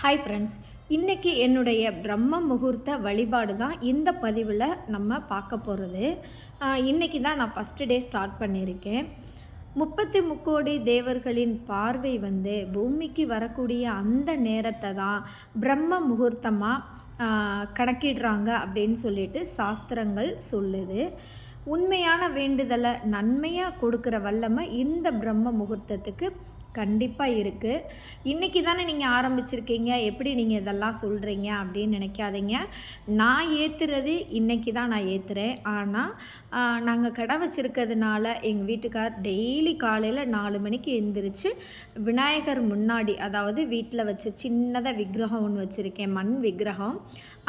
Hi friends, இன்றைக்கி என்னுடைய பிரம்ம முகூர்த்த வழிபாடு தான் இந்த பதிவில் நம்ம பார்க்க போகிறது. இன்றைக்கி தான் நான் ஃபஸ்ட்டு டே ஸ்டார்ட் பண்ணியிருக்கேன். 33 தேவர்களின் பார்வை பூமிக்கு வரக்கூடிய அந்த நேரத்தை தான் பிரம்ம முகூர்த்தமாக கணக்கிடுறாங்க அப்படின்னு சொல்லிட்டு சாஸ்திரங்கள் சொல்லுது. உண்மையான வேண்டுதலை நன்மையாக கொடுக்குற வல்லமை இந்த பிரம்ம முகூர்த்தத்துக்கு கண்டிப்பாக இருக்குது. இன்றைக்கி தானே நீங்கள் ஆரம்பிச்சிருக்கீங்க, எப்படி நீங்கள் இதெல்லாம் சொல்கிறீங்க அப்படின்னு நினைக்காதீங்க. நான் ஏற்றுறது இன்றைக்கி தான் நான் ஏற்றுறேன். ஆனால் நாங்கள் கடை வச்சுருக்கிறதுனால எங்கள் வீட்டுக்கார் டெய்லி காலையில் 4 மணிக்கு எழுந்திரிச்சு விநாயகர் முன்னாடி, அதாவது வீட்டில் வச்சு சின்னதாக விக்கிரகம் ஒன்று வச்சுருக்கேன், மண் விக்கிரகம்.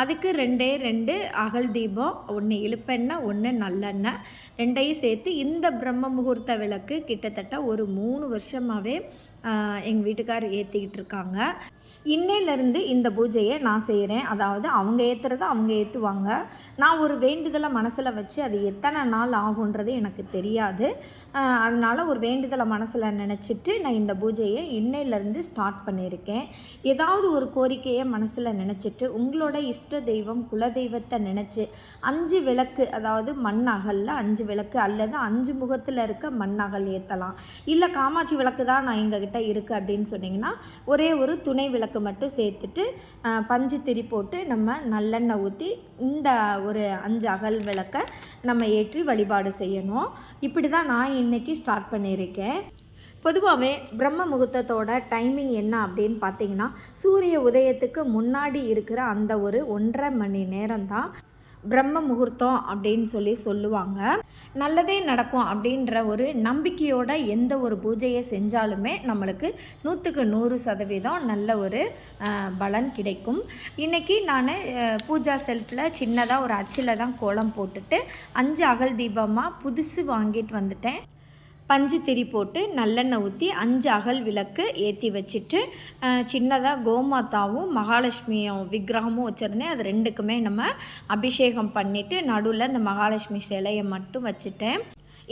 அதுக்கு 2 அகல் தீபம், 1 இழுப்பெண்ணெய், 1 நல்லெண்ணெய், 2ஐயும் சேர்த்து இந்த பிரம்ம முகூர்த்த விளக்கு கிட்டத்தட்ட ஒரு 3 வருஷமாகவே எங்கள் வீட்டுக்கார் ஏற்றிக்கிட்டு இருக்காங்க. இன்னையிலேருந்து இந்த பூஜையை நான் செய்கிறேன். அதாவது அவங்க ஏற்றுறத அவங்க ஏற்றுவாங்க. நான் ஒரு வேண்டுதலை மனசில் வச்சு அது எத்தனை நாள் ஆகுன்றது எனக்கு தெரியாது. அதனால் ஒரு வேண்டுதலை மனசில் நினச்சிட்டு நான் இந்த பூஜையை இன்னையிலேருந்து ஸ்டார்ட் பண்ணியிருக்கேன். ஏதாவது ஒரு கோரிக்கையை மனசில் நினச்சிட்டு உங்களோட இஷ்ட தெய்வம் குலதெய்வத்தை நினச்சி 5 விளக்கு, அதாவது மண் அகலில் 5 விளக்கு அல்லது 5 முகத்தில் இருக்க மண் அகல் ஏற்றலாம். இல்லை காமாட்சி விளக்கு தான் நான் எங்ககிட்ட இருக்குது அப்படின்னு சொன்னிங்கன்னா ஒரே ஒரு துணை விளக்கு மட்டும் சேர்த்துட்டு பஞ்சு திரி போட்டு நம்ம நல்லெண்ணெய் ஊற்றி இந்த ஒரு 5 அகல் விளக்கை நம்ம ஏற்றி வழிபாடு செய்யணும். இப்படி தான் நான் இன்றைக்கி ஸ்டார்ட் பண்ணியிருக்கேன். பொதுவாகவே பிரம்ம முகூர்த்தத்தோட டைமிங் என்ன அப்படின்னு பார்த்தீங்கன்னா, சூரிய உதயத்துக்கு முன்னாடி இருக்கிற அந்த ஒரு 1.5 மணி நேரம் தான் பிரம்ம முகூர்த்தம் அப்படின்னு சொல்லுவாங்க. நல்லதே நடக்கும் அப்படின்ற ஒரு நம்பிக்கையோட எந்த ஒரு பூஜையை செஞ்சாலுமே நம்மளுக்கு 100க்கு 100% நல்ல ஒரு பலன் கிடைக்கும். இன்றைக்கி நான் பூஜா செல்ஃபில் சின்னதாக ஒரு அச்சில் தான் கோலம் போட்டுட்டு 5 அகல் தீபமாக புதுசு வாங்கிட்டு வந்துட்டேன். பஞ்சு திரி போட்டு நல்லெண்ணெய் ஊற்றி 5 அகல் விளக்கு ஏற்றி வச்சுட்டு சின்னதாக கோமாதாவும் மகாலட்சுமியும் விக்கிரகமும் வச்சுருந்தேன். அது 2க்குமே நம்ம அபிஷேகம் பண்ணிவிட்டு நடுவில் இந்த மகாலட்சுமி சிலையை மட்டும் வச்சுட்டேன்.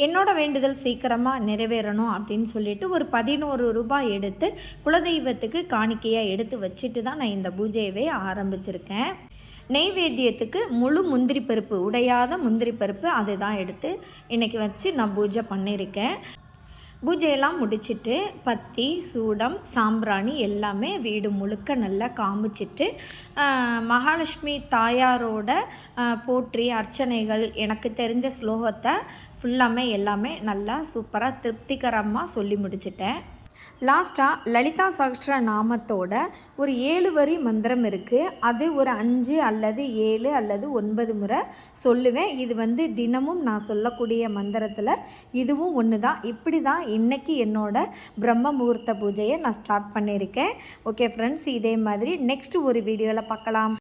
என்னோடய வேண்டுதல் சீக்கிரமாக நிறைவேறணும் அப்படின்னு சொல்லிட்டு ஒரு 11 ரூபாய் எடுத்து குலதெய்வத்துக்கு காணிக்கையாக எடுத்து வச்சுட்டு தான் நான் இந்த பூஜையவே ஆரம்பிச்சிருக்கேன். நெய்வேத்தியத்துக்கு முழு முந்திரி பருப்பு, உடையாத முந்திரி பருப்பு, அதுதான் எடுத்து இன்றைக்கி வச்சு நான் பூஜை பண்ணியிருக்கேன். பூஜையெல்லாம் முடிச்சுட்டு பத்தி, சூடம், சாம்பிராணி எல்லாமே வீடு முழுக்க நல்லா காமிச்சிட்டு மகாலட்சுமி தாயாரோட போற்றி அர்ச்சனைகள் எனக்கு தெரிஞ்ச ஸ்லோகத்தை ஃபுல்லாமே எல்லாமே நல்லா சூப்பராக திருப்திகரமாக சொல்லி முடிச்சிட்டேன். லாஸ்ட்டாக லலிதா சகஸ்ர நாமத்தோட ஒரு 7 வரி மந்திரம் இருக்குது. அது ஒரு 5 அல்லது 7 அல்லது 9 முறை சொல்லுவேன். இது தினமும் நான் சொல்லக்கூடிய மந்திரத்தில் இதுவும் ஒன்று தான். இப்படி தான் இன்றைக்கி என்னோடய பிரம்ம முகூர்த்த பூஜையை நான் ஸ்டார்ட் பண்ணியிருக்கேன். ஓகே ஃப்ரெண்ட்ஸ், இதே மாதிரி நெக்ஸ்ட் ஒரு வீடியோவில் பார்க்கலாம்.